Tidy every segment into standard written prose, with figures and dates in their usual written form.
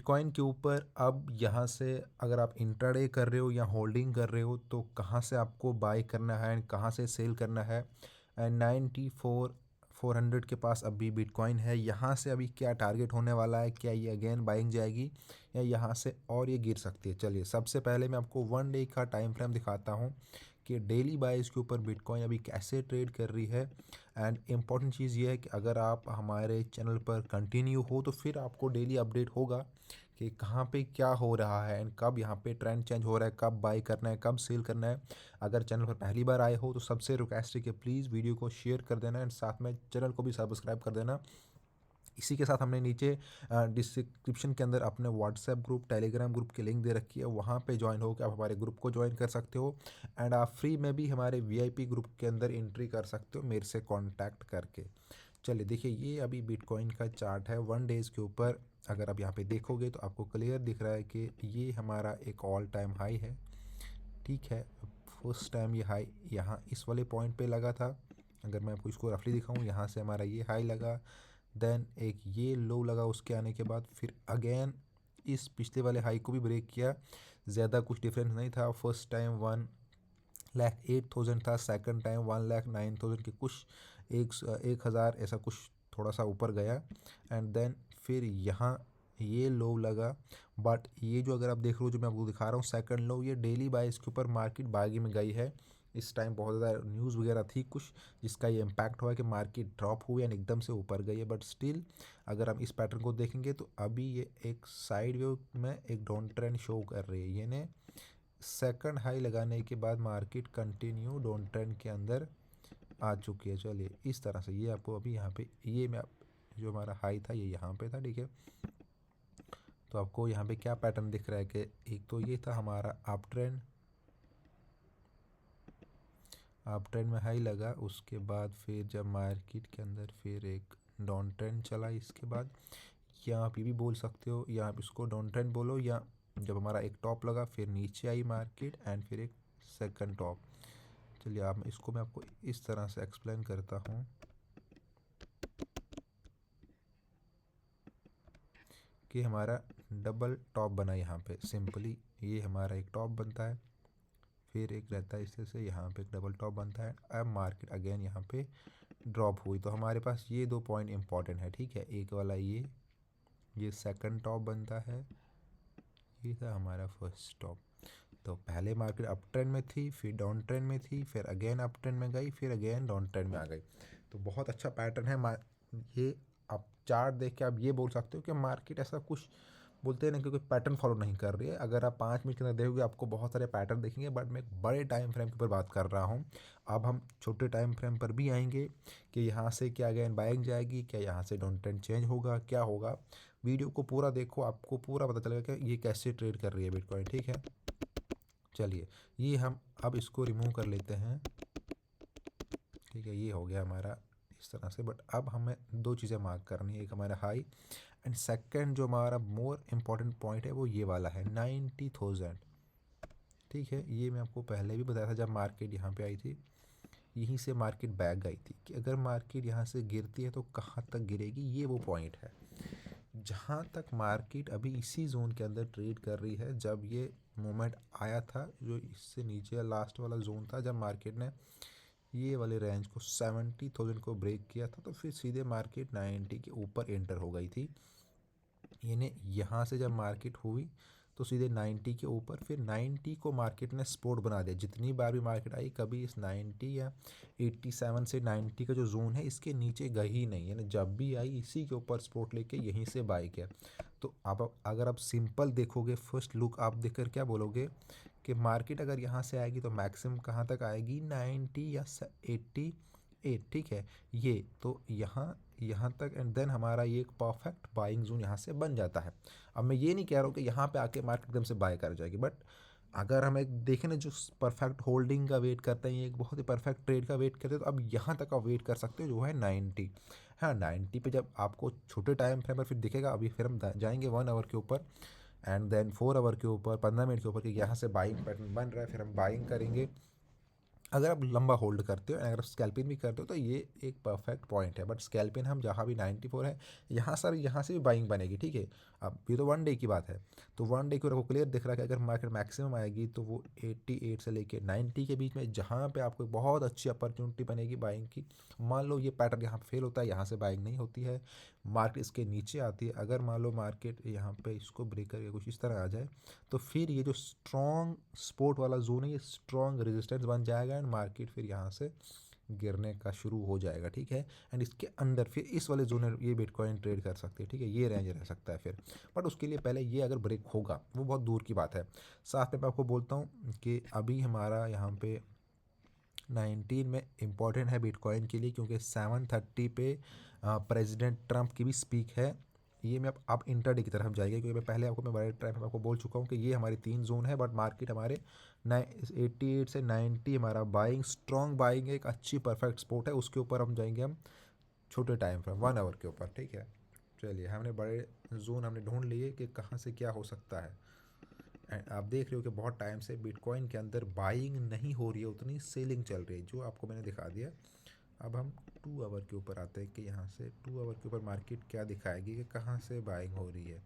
Bitcoin के ऊपर अब यहाँ से अगर आप इंट्राडे कर रहे हो या होल्डिंग कर रहे हो तो कहाँ से आपको बाय करना है एंड कहाँ से सेल करना है। एंड 94,400 के पास अभी बिटकॉइन है। यहाँ से अभी क्या टारगेट होने वाला है, क्या ये अगेन बाइंग जाएगी या यहाँ से और ये गिर सकती है। चलिए सबसे पहले मैं आपको 1 डे का टाइम फ्रेम दिखाता हूँ कि डेली बाइज के ऊपर बिटकॉइन अभी कैसे ट्रेड कर रही है। एंड इम्पॉर्टेंट चीज़ ये है कि अगर आप हमारे चैनल पर कंटिन्यू हो तो फिर आपको डेली अपडेट होगा कि कहाँ पे क्या हो रहा है एंड कब यहाँ पे ट्रेंड चेंज हो रहा है, कब बाई करना है, कब सेल करना है। अगर चैनल पर पहली बार आए हो तो सबसे रिक्वेस्ट है कि प्लीज़ वीडियो को शेयर कर देना एंड साथ में चैनल को भी सब्सक्राइब कर देना। इसी के साथ हमने नीचे डिस्क्रिप्शन के अंदर अपने व्हाट्सएप ग्रुप, टेलीग्राम ग्रुप की लिंक दे रखी है, वहाँ पे ज्वाइन होकर आप हमारे ग्रुप को ज्वाइन कर सकते हो। एंड आप फ्री में भी हमारे वीआईपी ग्रुप के अंदर एंट्री कर सकते हो मेरे से कांटेक्ट करके। चलिए देखिए, ये अभी बिटकॉइन का चार्ट है 1 डेज़ के ऊपर। अगर आप यहाँ पे देखोगे तो आपको क्लियर दिख रहा है कि ये हमारा एक ऑल टाइम हाई है। ठीक है, फर्स्ट टाइम ये हाई यहाँ इस वाले पॉइंट पे लगा था। अगर मैं आपको इसको रफली दिखाऊँ, यहाँ से हमारा ये हाई लगा, देन एक ये लो लगा, उसके आने के बाद फिर अगेन इस पिछले वाले हाई को भी ब्रेक किया। ज़्यादा कुछ डिफरेंस नहीं था। फर्स्ट टाइम 1,08,000 था, सेकंड टाइम 1,09,000 के कुछ 1,000 ऐसा कुछ थोड़ा सा ऊपर गया। एंड देन फिर यहाँ ये लो लगा। बट ये जो अगर आप देख रहे हो, जो मैं आपको दिखा रहा हूँ सेकंड लो, ये डेली बाइस के ऊपर मार्केट बागी में गई है। इस टाइम बहुत ज़्यादा न्यूज़ वगैरह थी कुछ जिसका ये इम्पैक्ट हुआ कि मार्केट ड्रॉप हुई एंड एकदम से ऊपर गई है। बट स्टिल अगर हम इस पैटर्न को देखेंगे तो अभी ये एक साइड वेव में एक डाउन ट्रेंड शो कर रही है। यानी सेकंड हाई लगाने के बाद मार्केट कंटिन्यू डाउन ट्रेंड के अंदर आ चुकी है। चलिए इस तरह से ये आपको अभी यहाँ पे ये मैं जो हमारा हाई था ये यहाँ पे था, ठीक है। तो आपको यहाँ पे क्या पैटर्न दिख रहा है कि एक तो ये था हमारा अप ट्रेंड में हाई लगा, उसके बाद फिर जब मार्केट के अंदर फिर एक डाउन ट्रेंड चला, इसके बाद या आप ये भी बोल सकते हो या आप इसको डाउन ट्रेंड बोलो, या जब हमारा एक टॉप लगा फिर नीचे आई मार्केट एंड फिर एक सेकंड टॉप। चलिए आप इसको मैं आपको इस तरह से एक्सप्लेन करता हूँ कि हमारा डबल टॉप बना यहाँ पे। सिंपली ये हमारा एक टॉप बनता है, फिर एक रहता है इस तरह से, यहाँ पे एक डबल टॉप बनता है। अब मार्केट अगेन यहाँ पे ड्रॉप हुई तो हमारे पास ये 2 पॉइंट इंपॉर्टेंट है, ठीक है। एक वाला ये सेकंड टॉप बनता है, ये था हमारा फर्स्ट टॉप। तो पहले मार्केट अप ट्रेंड में थी, फिर डाउन ट्रेंड में थी, फिर अगेन अप ट्रेंड में गई, फिर अगेन डाउन ट्रेंड में आ गई। तो बहुत अच्छा पैटर्न है। ये आप चार्ट देख के आप ये बोल सकते हो कि मार्केट ऐसा कुछ बोलते हैं ना कि कोई पैटर्न फॉलो नहीं कर रही है। अगर आप 5 मिनट के अंदर देखोगे आपको बहुत सारे पैटर्न देखेंगे, बट मैं एक बड़े टाइम फ्रेम के ऊपर बात कर रहा हूँ। अब हम छोटे टाइम फ्रेम पर भी आएंगे कि यहाँ से क्या अगेन बाइंग जाएगी, क्या यहाँ से डाउन ट्रेंड चेंज होगा, क्या होगा। वीडियो को पूरा देखो, आपको पूरा पता चलेगा कि ये कैसे ट्रेड कर रही है बिटकॉइन, ठीक है। चलिए ये हम अब इसको रिमूव कर लेते हैं, ठीक है। ये हो गया हमारा इस तरह से। बट अब हमें 2 चीज़ें मार्क करनी है, एक हमारा हाई एंड सेकंड जो हमारा मोर इम्पॉर्टेंट पॉइंट है वो ये वाला है 90,000, ठीक है। ये मैं आपको पहले भी बताया था जब मार्केट यहाँ पे आई थी, यहीं से मार्केट बैक गई थी कि अगर मार्केट यहाँ से गिरती है तो कहाँ तक गिरेगी, ये वो पॉइंट है। जहाँ तक मार्केट अभी इसी जोन के अंदर ट्रेड कर रही है। जब ये मोमेंट आया था जो इससे नीचे लास्ट वाला जोन था, जब मार्केट ने ये वाले रेंज को 70,000 को ब्रेक किया था, तो फिर सीधे मार्केट 90 के ऊपर एंटर हो गई थी। यानी यहाँ से जब मार्केट हुई तो सीधे 90 के ऊपर, फिर 90 को मार्केट ने सपोर्ट बना दिया। जितनी बार भी मार्केट आई कभी इस 90 या 87 से 90 का जो जोन है इसके नीचे गई ही नहीं, यानी जब भी आई इसी के ऊपर सपोर्ट लेके यहीं से बाई किया। तो आप अगर आप सिंपल देखोगे, फर्स्ट लुक आप देखकर क्या बोलोगे कि मार्केट अगर यहाँ से आएगी तो मैक्सिमम कहाँ तक आएगी, 90 या 88, ठीक है। ये तो यहाँ यहाँ तक एंड देन हमारा ये एक परफेक्ट बाइंग जोन यहाँ से बन जाता है। अब मैं ये नहीं कह रहा हूँ कि यहाँ पे आके मार्केट एकदम से बाय कर जाएगी, बट अगर हम एक देखें ना जो परफेक्ट होल्डिंग का वेट करते हैं, एक बहुत ही परफेक्ट ट्रेड का वेट करते हैं, तो अब यहाँ तक आप वेट कर सकते हो जो है 90। हाँ 90 पे जब आपको छोटे टाइम फ्रेम पर फिर दिखेगा। अभी फिर हम जाएंगे 1 आवर के ऊपर एंड देन 4 आवर के ऊपर, 15 मिनट के ऊपर, कि यहाँ से बाइंग पैटर्न बन रहा है, फिर हम बाइंग करेंगे। अगर आप लंबा होल्ड करते हो अगर आप स्कैल्पिन भी करते हो तो ये एक परफेक्ट पॉइंट है। बट स्कैल्पिन हम जहाँ भी 94 है यहाँ से भी बाइंग बनेगी, ठीक है। अब ये तो वन डे की बात है, तो वन डे को क्लियर दिख रहा है कि अगर मार्केट मैक्सिमम आएगी तो वो 88 से लेके 90 के बीच में, जहाँ पे आपको बहुत अच्छी अपॉर्चुनिटी बनेगी बाइंग की। मान लो ये पैटर्न यहाँ फेल होता है, यहाँ से बाइंग नहीं होती है, मार्केट इसके नीचे आती है, अगर मान लो मार्केट यहाँ पे इसको ब्रेक करके कुछ इस तरह आ जाए, तो फिर ये जो स्ट्रॉन्ग सपोर्ट वाला जोन है ये स्ट्रॉन्ग रेजिस्टेंस बन जाएगा एंड मार्केट फिर यहाँ से गिरने का शुरू हो जाएगा, ठीक है। एंड इसके अंदर फिर इस वाले जोन में ये बिटकॉइन ट्रेड कर सकते हैं, ठीक है, ये रेंज रह सकता है फिर, बट उसके लिए पहले ये अगर ब्रेक होगा वो बहुत दूर की बात है। साथ में मैं आपको बोलता हूँ कि अभी हमारा यहाँ पे 19 में इम्पॉर्टेंट है बिटकॉइन के लिए, क्योंकि 7:30 पे प्रेसिडेंट ट्रंप की भी स्पीक है। ये मैं अब इंटरडे की तरफ जाएगी, क्योंकि मैं पहले मैं बड़े टाइम में आपको बोल चुका हूँ कि ये हमारी 3 जोन है, बट मार्केट हमारे 88 से 90 हमारा बाइंग, स्ट्रॉन्ग बाइंग एक अच्छी परफेक्ट स्पोर्ट है, उसके ऊपर हम जाएंगे हम छोटे टाइम फ्रेम 1 आवर के ऊपर, ठीक है। चलिए, हमने बड़े जोन हमने ढूंढ लिए कि कहाँ से क्या हो सकता है। एंड आप देख रहे हो कि बहुत टाइम से बिटकॉइन के अंदर बाइंग नहीं हो रही है, उतनी सेलिंग चल रही है, जो आपको मैंने दिखा दिया। अब हम 2 आवर के ऊपर आते हैं कि यहाँ से 2 आवर के ऊपर मार्केट क्या दिखाएगी कि कहाँ से बाइंग हो रही है।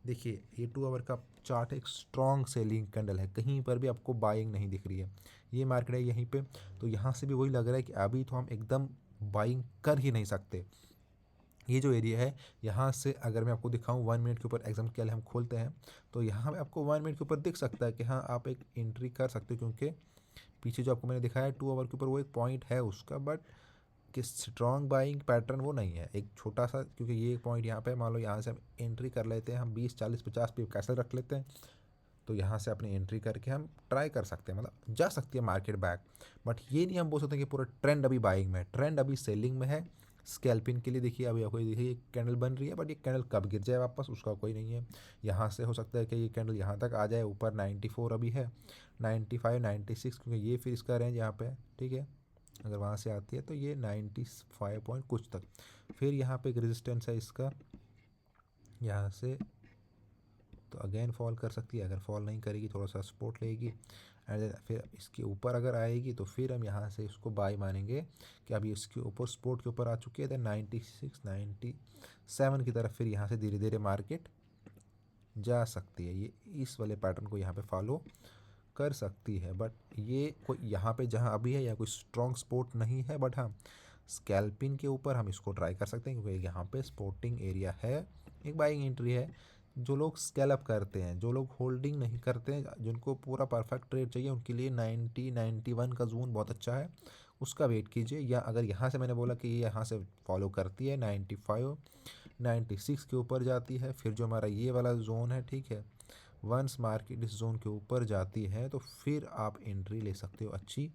देखिए, ये 2 आवर का चार्ट एक स्ट्रॉन्ग सेलिंग कैंडल है, कहीं पर भी आपको बाइंग नहीं दिख रही है। ये मार्केट है यहीं पे, तो यहाँ से भी वही लग रहा है कि अभी तो हम एकदम बाइंग कर ही नहीं सकते। ये जो एरिया है, यहाँ से अगर मैं आपको दिखाऊं 1 मिनट के ऊपर एग्जाम्पल के लिए हम खोलते हैं, तो यहाँ पे आपको 1 मिनट के ऊपर दिख सकता है कि हाँ आप एक एंट्री कर सकते हो, क्योंकि पीछे जो आपको मैंने दिखाया 2 आवर के ऊपर वो एक पॉइंट है उसका, बट कि स्ट्रॉन्ग बाइंग पैटर्न वो नहीं है, एक छोटा सा, क्योंकि ये एक पॉइंट यहाँ पे मान लो यहाँ से हम एंट्री कर लेते हैं, हम 20 40 50 पे कैसे रख लेते हैं, तो यहाँ से अपनी एंट्री करके हम ट्राई कर सकते हैं, मतलब जा सकती है मार्केट बैक। बट ये नहीं हम बोल सकते कि पूरा ट्रेंड अभी बाइंग में है, ट्रेंड अभी सेलिंग में है। स्कैल्पिंग के लिए देखिए, अभी आपको देखिए कैंडल बन रही है, बट ये कैंडल कब गिर जाए वापस उसका कोई नहीं है। यहाँ से हो सकता है कि ये कैंडल यहाँ तक आ जाए, ऊपर 94 अभी है, 95 96, क्योंकि ये फिर इसका रेंज यहाँ पे है, ठीक है। अगर वहाँ से आती है तो ये 95 पॉइंट कुछ तक, फिर यहाँ पे एक रेजिस्टेंस है इसका, यहाँ से तो अगेन फॉल कर सकती है, अगर फॉल नहीं करेगी थोड़ा सा सपोर्ट लेगी, एंड फिर इसके ऊपर अगर आएगी तो फिर हम यहाँ से इसको बाय मानेंगे कि अभी इसके ऊपर सपोर्ट के ऊपर आ चुकी है, देन 96 97 की तरफ फिर यहाँ से धीरे धीरे मार्केट जा सकती है। ये इस वाले पैटर्न को यहाँ पे फॉलो कर सकती है, बट ये कोई यहाँ पे जहाँ अभी है या कोई स्ट्रॉन्ग सपोर्ट नहीं है, बट हाँ स्कैल्पिंग के ऊपर हम इसको ट्राई कर सकते हैं, क्योंकि यहाँ पे सपोर्टिंग एरिया है, एक बाइंग एंट्री है। जो लोग स्कैल्प करते हैं, जो लोग होल्डिंग नहीं करते हैं, जिनको पूरा परफेक्ट ट्रेड चाहिए, उनके लिए 90 91 का जोन बहुत अच्छा है, उसका वेट कीजिए। या अगर यहाँ से मैंने बोला कि ये यहाँ से फॉलो करती है 95 96 के ऊपर जाती है, फिर जो हमारा ये वाला जोन है, ठीक है, वंस मार्केट इस जोन के ऊपर जाती है तो फिर आप एंट्री ले सकते हो अच्छी।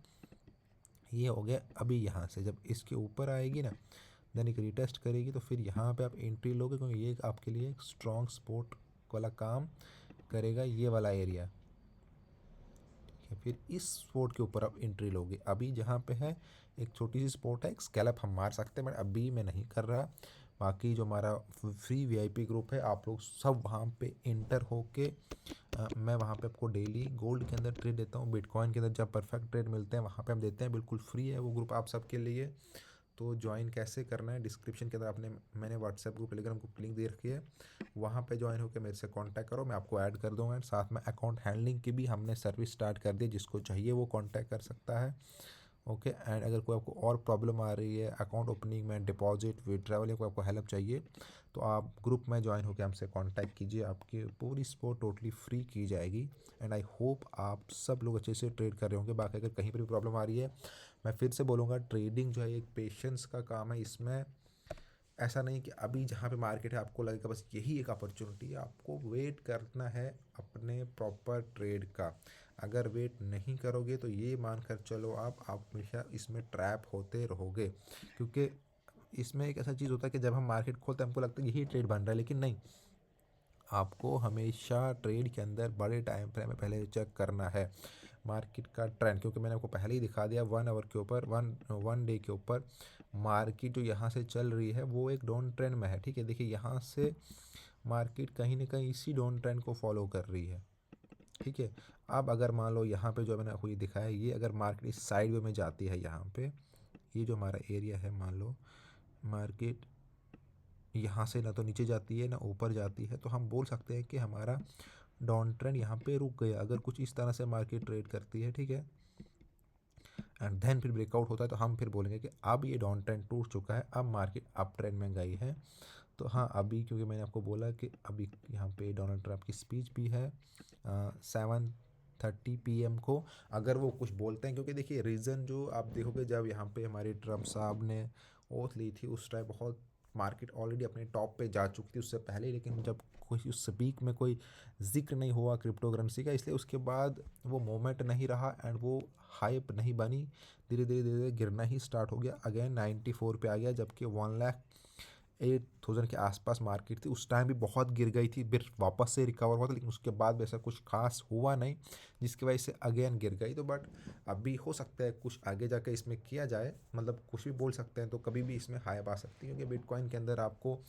ये हो गया। अभी यहाँ से जब इसके ऊपर आएगी ना, देन एक रिटेस्ट करेगी, तो फिर यहाँ पे आप एंट्री लोगे, क्योंकि ये आपके लिए एक स्ट्रॉन्ग सपोर्ट वाला काम करेगा, ये वाला एरिया, ठीक है। फिर इस सपोर्ट के ऊपर आप एंट्री लोगे, अभी जहाँ पे है एक छोटी सी सपोर्ट है, एक स्कैल्प हम मार सकते हैं, बट अभी मैं नहीं कर रहा। बाकी जो हमारा फ्री वीआईपी ग्रुप है, आप लोग सब वहाँ पे इंटर होके मैं वहाँ पे आपको डेली गोल्ड के अंदर ट्रेड देता हूँ, बिटकॉइन के अंदर जब परफेक्ट ट्रेड मिलते हैं वहाँ पे हम देते हैं, बिल्कुल फ्री है वो ग्रुप आप सबके लिए। तो ज्वाइन कैसे करना है, डिस्क्रिप्शन के अंदर आपने मैंने WhatsApp group Telegram group link दे रखी है, वहाँ पे ज्वाइन होकर मेरे से कांटेक्ट करो, मैं आपको ऐड कर दूँगा। एंड साथ में अकाउंट हैंडलिंग की भी हमने सर्विस स्टार्ट कर दी, जिसको चाहिए वो कांटेक्ट कर सकता है, ओके। एंड अगर कोई आपको और प्रॉब्लम आ रही है अकाउंट ओपनिंग में, डिपॉजिट विड्रॉवल, या कोई आपको हेल्प चाहिए, तो आप ग्रुप में ज्वाइन होकर हमसे कांटेक्ट कीजिए, आपकी पूरी सपोर्ट टोटली फ्री की जाएगी। एंड आई होप आप सब लोग अच्छे से ट्रेड कर रहे होंगे। बाकी अगर कहीं पर भी प्रॉब्लम आ रही है, मैं फिर से बोलूँगा, ट्रेडिंग जो है एक पेशेंस का काम है, इसमें ऐसा नहीं कि अभी जहाँ पे मार्केट है आपको लगेगा बस यही एक अपॉर्चुनिटी है, आपको वेट करना है अपने प्रॉपर ट्रेड का। अगर वेट नहीं करोगे तो ये मानकर चलो आप हमेशा इसमें ट्रैप होते रहोगे, क्योंकि इसमें एक ऐसा चीज़ होता है कि जब हम मार्केट खोलते हैं हमको लगता है यही ट्रेड बन रहा है, लेकिन नहीं, आपको हमेशा ट्रेड के अंदर बड़े टाइम फ्रेम में पहले चेक करना है मार्केट का ट्रेंड, क्योंकि मैंने आपको पहले ही दिखा दिया 1 आवर के ऊपर, वन डे के ऊपर मार्केट जो यहाँ से चल रही है वो एक डाउन ट्रेंड में है, ठीक है। देखिए यहाँ से मार्केट कहीं ना कहीं इसी डाउन ट्रेंड को फॉलो कर रही है, ठीक है। अब अगर मान लो यहाँ पे जो मैंने आपको ये दिखाया, ये अगर मार्केट इस साइड वे में जाती है, यहाँ पे ये जो हमारा एरिया है, मान लो मार्केट यहाँ से ना तो नीचे जाती है ना ऊपर जाती है, तो हम बोल सकते हैं कि हमारा डाउन ट्रेंड यहाँ पे रुक गया। अगर कुछ इस तरह से मार्केट ट्रेड करती है, ठीक है, एंड देन फिर ब्रेकआउट होता है, तो हम फिर बोलेंगे कि अब ये डाउन ट्रेंड टूट चुका है, अब मार्केट अप ट्रेंड में गई है। तो हाँ, अभी क्योंकि मैंने आपको बोला कि अभी यहाँ पे डोनाल्ड ट्रंप की स्पीच भी है 7:30 PM को, अगर वो कुछ बोलते हैं, क्योंकि देखिए रीज़न जो आप देखोगे, जब यहाँ पे हमारे ट्रंप साहब ने ओथ ली थी उस टाइम बहुत मार्केट ऑलरेडी अपने टॉप पे जा चुकी थी उससे पहले, लेकिन जब कोई उस स्पीक में कोई जिक्र नहीं हुआ क्रिप्टो करेंसी का, इसलिए उसके बाद वो मोमेंट नहीं रहा एंड वो हाइप नहीं बनी, धीरे धीरे धीरे धीरे गिरना ही स्टार्ट हो गया, अगेन 94 पे आ गया, जबकि 1,08,000 के आसपास मार्केट थी उस टाइम भी बहुत गिर गई थी, फिर वापस से रिकवर हुआ था, लेकिन उसके बाद वैसा कुछ खास हुआ नहीं, जिसकी वजह से अगेन गिर गई। तो बट अभी हो सकता है कुछ आगे जाके इसमें किया जाए, मतलब कुछ भी बोल सकते हैं, तो कभी भी इसमें हाइप आ सकती है, क्योंकि बिटकॉइन के अंदर आपको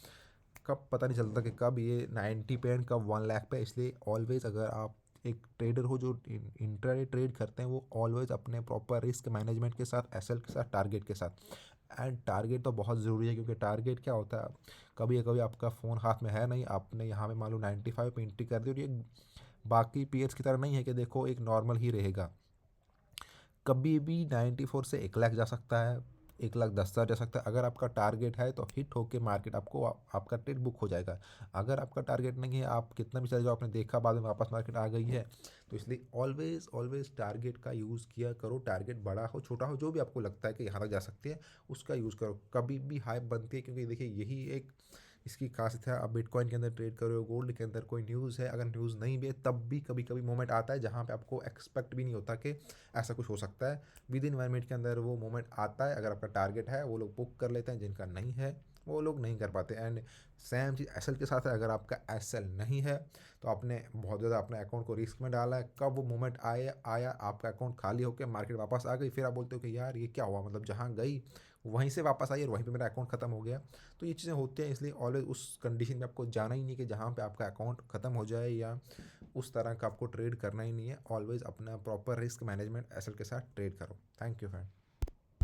कब पता नहीं चलता कि कब ये 90 पे एंड कब 1 लाख पे, इसलिए ऑलवेज अगर आप एक ट्रेडर हो जो इंट्राडे ट्रेड करते हैं, वो ऑलवेज अपने प्रॉपर रिस्क मैनेजमेंट के साथ, एसएल के साथ, टारगेट के साथ, एंड टारगेट तो बहुत ज़रूरी है, क्योंकि टारगेट क्या होता है, कभी कभी आपका फ़ोन हाथ में है नहीं, आपने यहाँ पे मान लो 95 पे एंट्री कर दी, और ये बाकी पीएस की तरह नहीं है कि देखो एक नॉर्मल ही रहेगा, कभी भी 94 से 1 लाख जा सकता है, 1,10,000 जा सकता है। अगर आपका टारगेट है तो हिट होके मार्केट आपको आपका ट्रेड बुक हो जाएगा। अगर आपका टारगेट नहीं है, आप कितना भी चले जाओ, आपने देखा बाद में वापस मार्केट आ गई है, तो इसलिए ऑलवेज ऑलवेज टारगेट का यूज़ किया करो। टारगेट बड़ा हो छोटा हो, जो भी आपको लगता है कि यहाँ तक जा सकती है, उसका यूज़ करो। कभी भी हाइप बनती है, क्योंकि देखिए यही एक इसकी खासियत है। आप बिटकॉइन के अंदर ट्रेड कर रहे हो, गोल्ड के अंदर कोई न्यूज़ है, अगर न्यूज़ नहीं भी है तब भी कभी कभी मोमेंट आता है जहाँ पे आपको एक्सपेक्ट भी नहीं होता कि ऐसा कुछ हो सकता है। विद इन 1 मिनट के अंदर वो मोमेंट आता है। अगर आपका टारगेट है वो लोग बुक कर लेते हैं, जिनका नहीं है वो लोग नहीं कर पाते। एंड सेम चीज़ एसएल के साथ है। अगर आपका एसएल नहीं है तो आपने बहुत ज़्यादा अपने अकाउंट को रिस्क में डाला है, कब वो मोमेंट आया आया आपका अकाउंट खाली होकर मार्केट वापस आ गई, फिर आप बोलते हो कि यार ये क्या हुआ, मतलब जहाँ गई वहीं से वापस आई और वहीं पे मेरा अकाउंट ख़त्म हो गया। तो ये चीज़ें होती हैं, इसलिए ऑलवेज उस कंडीशन में आपको जाना ही नहीं कि जहाँ पे आपका अकाउंट ख़त्म हो जाए, या उस तरह का आपको ट्रेड करना ही नहीं है। ऑलवेज अपना प्रॉपर रिस्क मैनेजमेंट एसएल के साथ ट्रेड करो। Thank you friend.